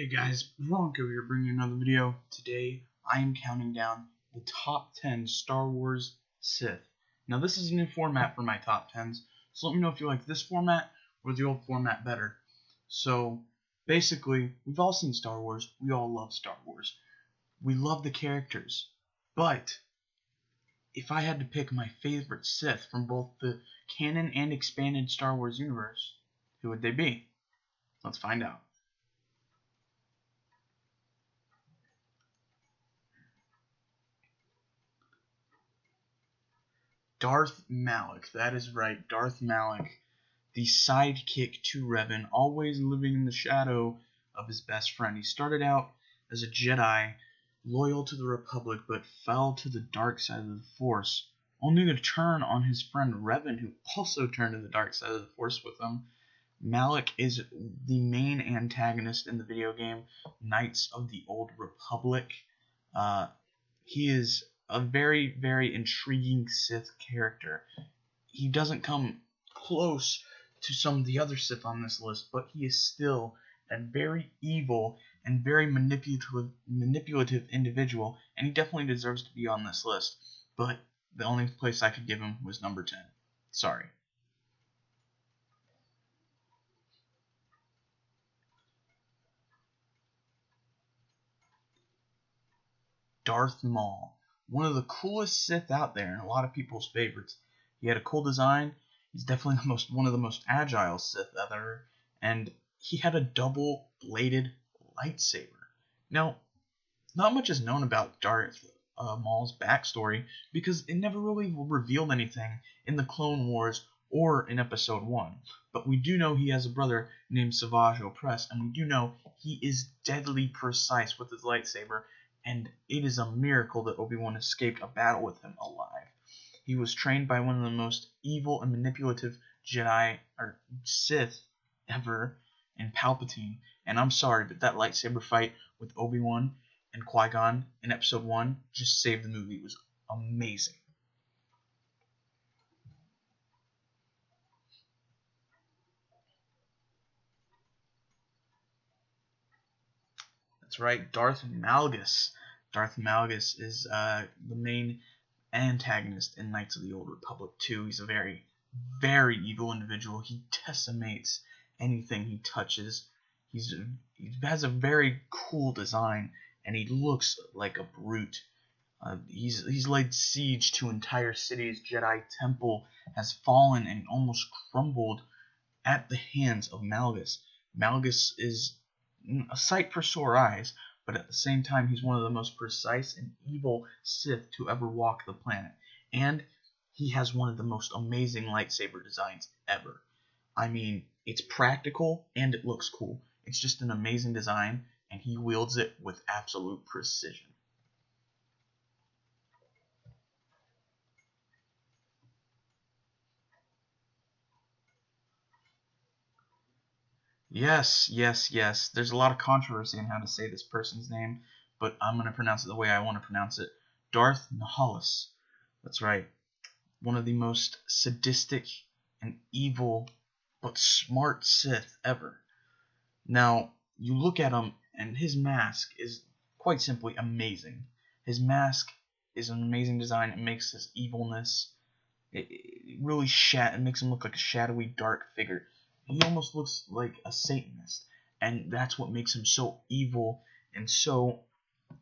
Hey guys, Bronco here bringing another video. Today I am counting down the top 10 Star Wars Sith. Now this is a new format for my top 10s, so let me know if you like this format or the old format better. So basically, we've all seen Star Wars, we all love Star Wars. We love the characters, but if I had to pick my favorite Sith from both the canon and expanded Star Wars universe, who would they be? Let's find out. Darth Malak, that is right, Darth Malak, the sidekick to Revan, always living in the shadow of his best friend. He started out as a Jedi, loyal to the Republic, but fell to the dark side of the Force, only to turn on his friend Revan, who also turned to the dark side of the Force with him. Malak is the main antagonist in the video game Knights of the Old Republic. He is a very, very intriguing Sith character. He doesn't come close to some of the other Sith on this list, but he is still a very evil and very manipulative individual, and he definitely deserves to be on this list. But the only place I could give him was number 10. Sorry. Darth Maul, one of the coolest Sith out there and a lot of people's favorites. He had a cool design. He's definitely one of the most agile Sith ever, and he had a double-bladed lightsaber. Now, not much is known about Darth Maul's backstory because it never really revealed anything in the Clone Wars or in Episode 1. But we do know he has a brother named Savage Opress, and we do know he is deadly precise with his lightsaber, and it is a miracle that Obi-Wan escaped a battle with him alive. He was trained by one of the most evil and manipulative Jedi or Sith ever in Palpatine, and I'm sorry, but that lightsaber fight with Obi-Wan and Qui-Gon in Episode 1 just saved the movie. It was amazing. That's right, Darth Malgus. Darth Malgus is the main antagonist in Knights of the Old Republic 2. He's a very, very evil individual. He decimates anything he touches. He has a very cool design, and he looks like a brute. He's laid siege to entire cities. Jedi Temple has fallen and almost crumbled at the hands of Malgus. Malgus is a sight for sore eyes, but at the same time, he's one of the most precise and evil Sith to ever walk the planet. And he has one of the most amazing lightsaber designs ever. I mean, it's practical and it looks cool. It's just an amazing design, and he wields it with absolute precision. Yes, yes, yes. There's a lot of controversy on how to say this person's name, but I'm going to pronounce it the way I want to pronounce it. Darth Nihilus. That's right. One of the most sadistic and evil but smart Sith ever. Now, you look at him, and his mask is quite simply amazing. His mask is an amazing design. It makes his evilness, it really it makes him look like a shadowy, dark figure. He almost looks like a Satanist, and that's what makes him so evil and so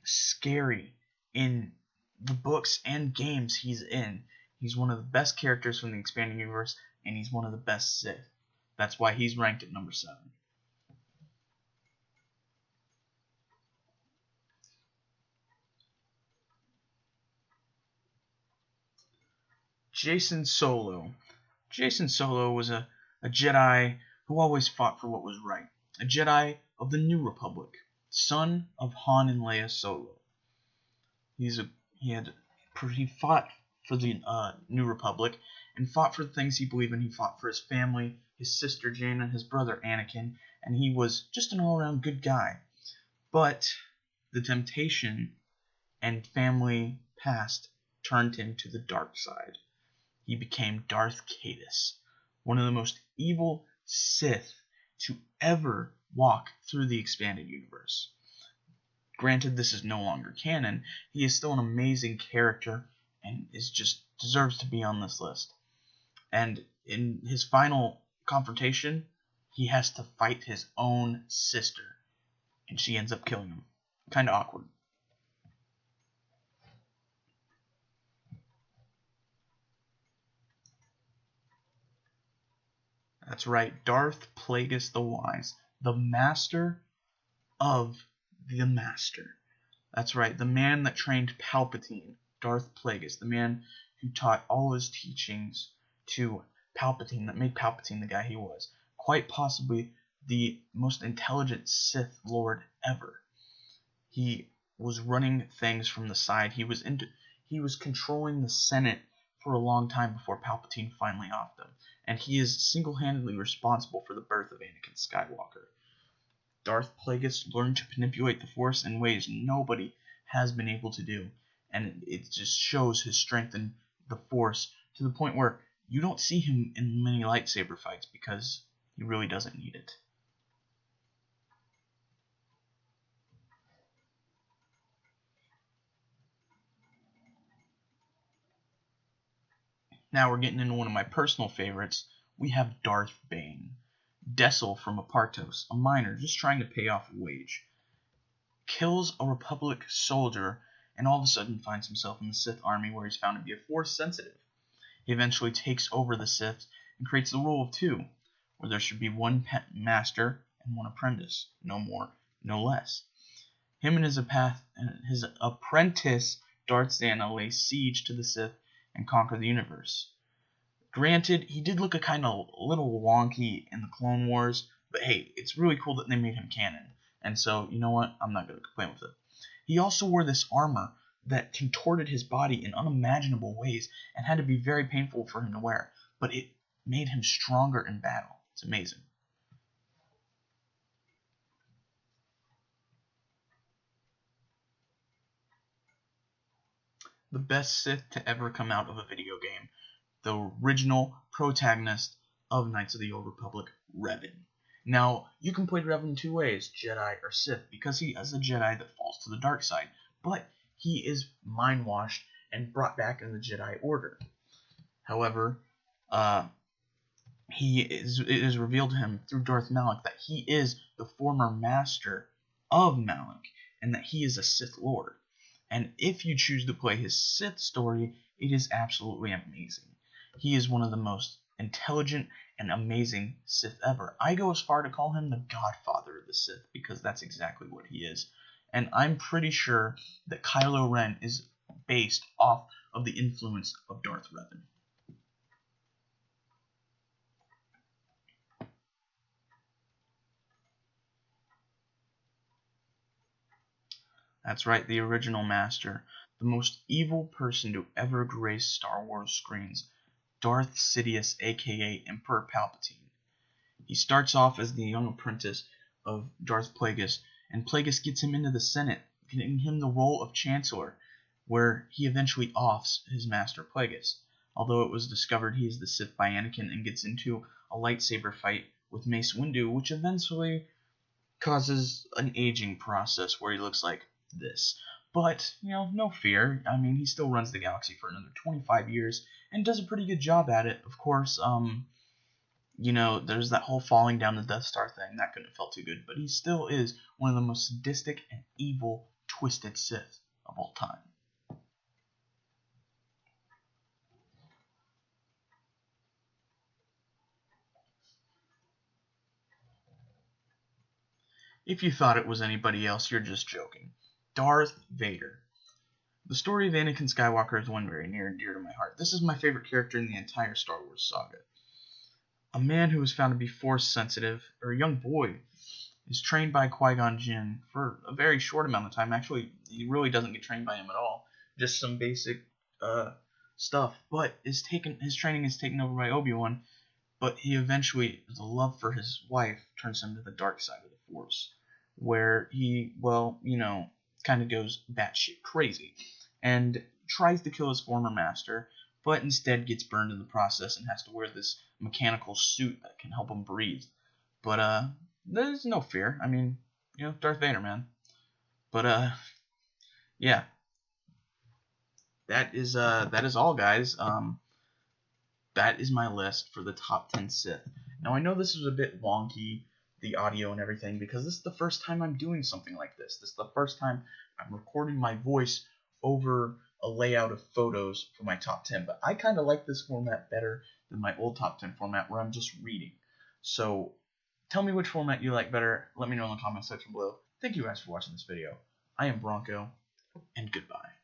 scary in the books and games he's in. He's one of the best characters from the expanding universe, and he's one of the best Sith. That's why he's ranked at number 7. Jacen Solo. Jacen Solo was a Jedi who always fought for what was right. A Jedi of the New Republic, son of Han and Leia Solo. He fought for the New Republic and fought for the things he believed in. He fought for his family, his sister Jaina, his brother Anakin, and he was just an all-around good guy. But the temptation and family past turned him to the dark side. He became Darth Caedus, one of the most evil Sith to ever walk through the expanded universe. Granted, this is no longer canon, he is still an amazing character and deserves to be on this list. And in his final confrontation, he has to fight his own sister, and she ends up killing him. Kind of awkward. That's right, Darth Plagueis the Wise, the master of the master. That's right, the man that trained Palpatine, Darth Plagueis, the man who taught all his teachings to Palpatine, that made Palpatine the guy he was. Quite possibly the most intelligent Sith Lord ever. He was running things from the side. He was controlling the Senate for a long time before Palpatine finally offed him. And he is single-handedly responsible for the birth of Anakin Skywalker. Darth Plagueis learned to manipulate the Force in ways nobody has been able to do. And it just shows his strength in the Force to the point where you don't see him in many lightsaber fights because he really doesn't need it. Now we're getting into one of my personal favorites. We have Darth Bane. Dessel from Apartos, a miner just trying to pay off a wage, kills a Republic soldier and all of a sudden finds himself in the Sith army where he's found to be a Force sensitive. He eventually takes over the Sith and creates the rule of two, where there should be one master and one apprentice, no more, no less. Him and his apprentice Darth Zana lay siege to the Sith and conquer the universe. Granted, he did look a little wonky in the Clone Wars, but hey, it's really cool that they made him canon. And so, you know what? I'm not going to complain with it. He also wore this armor that contorted his body in unimaginable ways and had to be very painful for him to wear, but it made him stronger in battle. It's amazing. The best Sith to ever come out of a video game. The original protagonist of Knights of the Old Republic, Revan. Now, you can play Revan two ways, Jedi or Sith, because he is a Jedi that falls to the dark side, but he is mind-washed and brought back in the Jedi Order. However, it is revealed to him through Darth Malak that he is the former master of Malak, and that he is a Sith Lord. And if you choose to play his Sith story, it is absolutely amazing. He is one of the most intelligent and amazing Sith ever. I go as far to call him the godfather of the Sith, because that's exactly what he is. And I'm pretty sure that Kylo Ren is based off of the influence of Darth Revan. That's right, the original master, the most evil person to ever grace Star Wars screens, Darth Sidious, aka Emperor Palpatine. He starts off as the young apprentice of Darth Plagueis, and Plagueis gets him into the Senate, giving him the role of Chancellor, where he eventually offs his master Plagueis. Although it was discovered he is the Sith by Anakin and gets into a lightsaber fight with Mace Windu, which eventually causes an aging process where he looks like this. But, no fear. I mean, he still runs the galaxy for another 25 years and does a pretty good job at it. Of course, there's that whole falling down the Death Star thing. That couldn't have felt too good. But he still is one of the most sadistic and evil, twisted Sith of all time. If you thought it was anybody else, you're just joking. Darth Vader. The story of Anakin Skywalker is one very near and dear to my heart. This is my favorite character in the entire Star Wars saga. A man who was found to be Force sensitive, or a young boy, is trained by Qui-Gon Jinn for a very short amount of time. Actually, he really doesn't get trained by him at all. Just some basic stuff. But his training is taken over by Obi-Wan. But he eventually, the love for his wife turns him to the dark side of the Force, where he, kind of goes batshit crazy and tries to kill his former master, but instead gets burned in the process and has to wear this mechanical suit that can help him breathe. But there's no fear. I mean, Darth Vader, man. But yeah, that is all, guys. That is my list for the top 10 Sith. Now I know this is a bit wonky, the audio and everything, because this is the first time I'm doing something like this. This is the first time I'm recording my voice over a layout of photos for my top 10. But I kind of like this format better than my old top 10 format where I'm just reading. So tell me which format you like better. Let me know in the comment section below. Thank you guys for watching this video. I am Bronco, and goodbye.